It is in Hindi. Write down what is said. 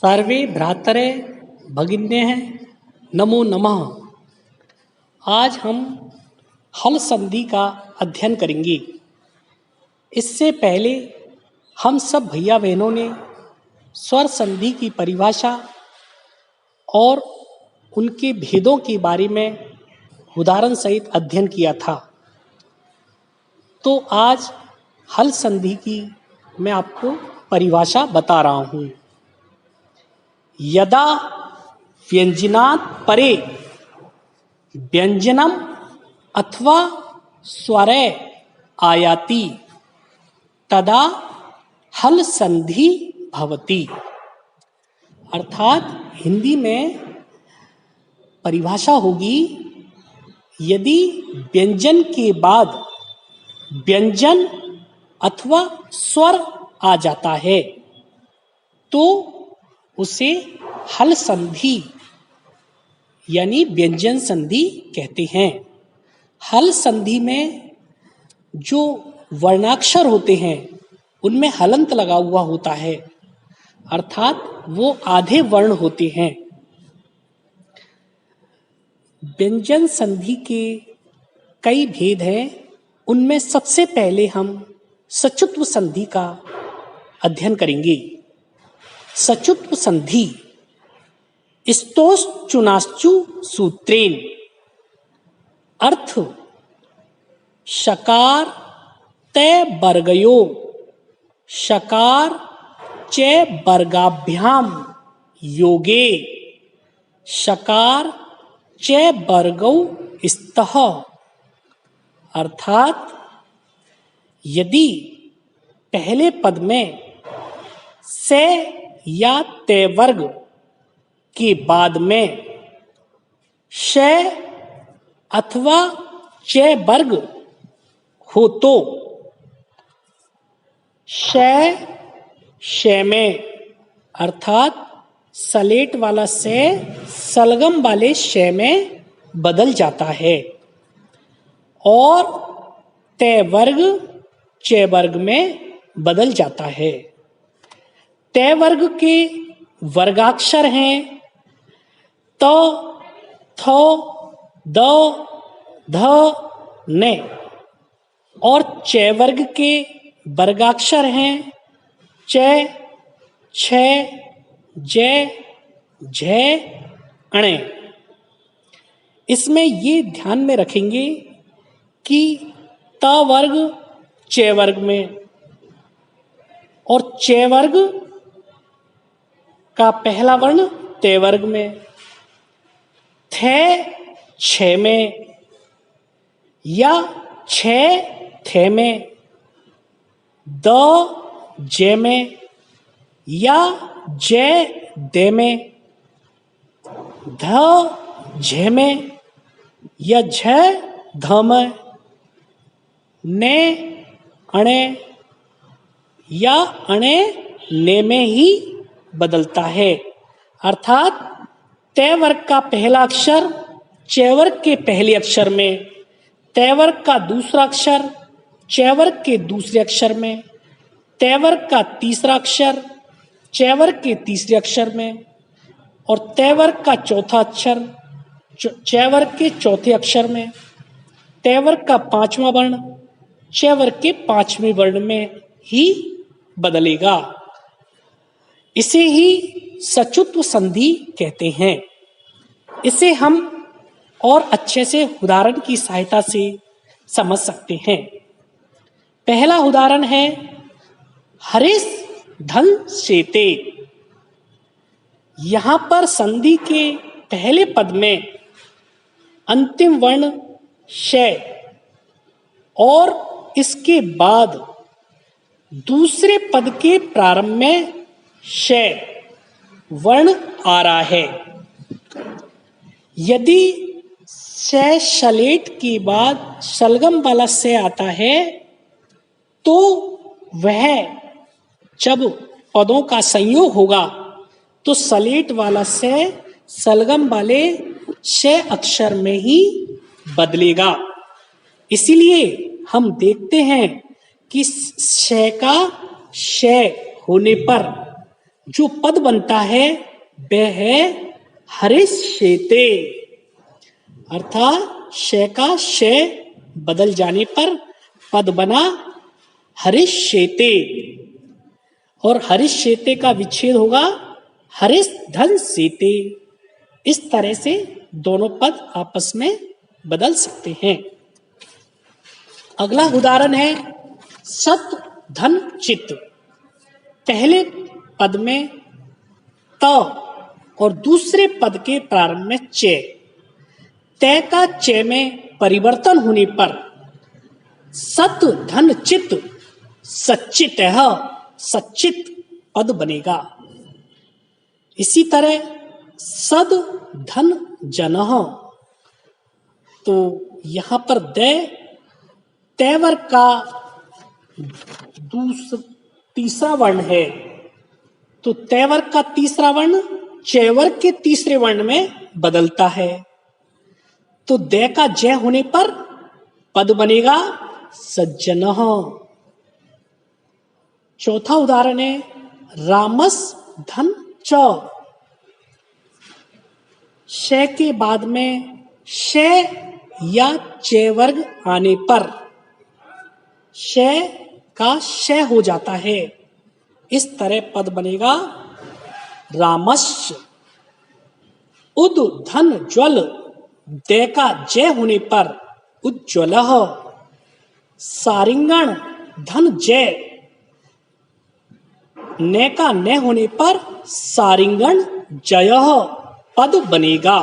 सर्वे भ्रातरे भगिन्यः नमो नमः। आज हम हल संधि का अध्ययन करेंगे। इससे पहले हम सब भैया बहनों ने स्वर संधि की परिभाषा और उनके भेदों के बारे में उदाहरण सहित अध्ययन किया था। तो आज हल संधि की मैं आपको परिभाषा बता रहा हूँ। यदा व्यंजनात् परे व्यंजनम अथवा स्वरे आयाति तदा हल संधि भवति। अर्थात हिंदी में परिभाषा होगी, यदि व्यंजन के बाद व्यंजन अथवा स्वर आ जाता है तो उसे हल संधि यानी व्यंजन संधि कहते हैं। हल संधि में जो वर्णाक्षर होते हैं उनमें हलंत लगा हुआ होता है, अर्थात वो आधे वर्ण होते हैं। व्यंजन संधि के कई भेद हैं। उनमें सबसे पहले हम सचुत्व संधि का अध्ययन करेंगे। सचुत्व संधि स्तोश्चुनाश्चु सूत्रेण अर्थ शकार तय वर्गयो शकार च वर्गाभ्याम योगे शकार च वर्गौ स्तः। अर्थात यदि पहले पद में से या ते वर्ग के बाद में श अथवा च वर्ग हो तो श में अर्थात सलेट वाला से सलगम वाले श में बदल जाता है और ते वर्ग च वर्ग में बदल जाता है। ते वर्ग के वर्गाक्षर हैं त, थ, द, ध, न और च वर्ग के वर्गाक्षर हैं च, छ, ज, झ, अण। इसमें ये ध्यान में रखेंगे कि त वर्ग च वर्ग में और च वर्ग का पहला वर्ण ते वर्ग में, थे छ में या छ थे में, द जे में या जे दे में, ध झे में या झ ध में, ने अणे या अणे ने में ही बदलता है। अर्थात ते वर्ग का पहला अक्षर च वर्ग के पहले अक्षर में, ते वर्ग का दूसरा अक्षर च वर्ग के दूसरे अक्षर में, ते वर्ग का तीसरा अक्षर च वर्ग के तीसरे अक्षर में और ते वर्ग का चौथा अक्षर च वर्ग के चौथे अक्षर में, ते वर्ग का पांचवा वर्ण च वर्ग के पांचवें वर्ण में ही बदलेगा। इसे ही सचुत्व संधि कहते हैं। इसे हम और अच्छे से उदाहरण की सहायता से समझ सकते हैं। पहला उदाहरण है हरिश धन शेते। यहां पर संधि के पहले पद में अंतिम वर्ण श और इसके बाद दूसरे पद के प्रारंभ में श वर्ण आ रहा है। यदि से सलेट के बाद सलगम वाला से आता है तो वह जब पदों का संयोग होगा तो सलेट वाला से सलगम वाले से अक्षर में ही बदलेगा। इसीलिए हम देखते हैं कि श का श होने पर जो पद बनता है वह है हरिष्येते, अर्थात श का श बदल जाने पर पद बना हरिष्येते, और हरिष्येते का विच्छेद होगा हरिष धन सेते। इस तरह से दोनों पद आपस में बदल सकते हैं। अगला उदाहरण है सत धन चित। पहले पद में त और दूसरे पद के प्रारंभ में च, तय का च में परिवर्तन होने पर सत धन चित सच्चित है, सच्चित पद बनेगा। इसी तरह सद धन जनः, तो यहां पर तय वर्ग का तीसरा वर्ण है, तो तय वर्ग का तीसरा वर्ण च वर्ग के तीसरे वर्ण में बदलता है, तो द का ज होने पर पद बनेगा सज्जनः। चौथा उदाहरण है रामस धन च। श के बाद में श या च वर्ग आने पर श का श हो जाता है, इस तरह पद बनेगा रामस्य। उद धन ज्वल, द का ज होने पर उज्ज्वलः। सारिंगण धन जय, न का न होने पर सारिंगण जयः पद बनेगा।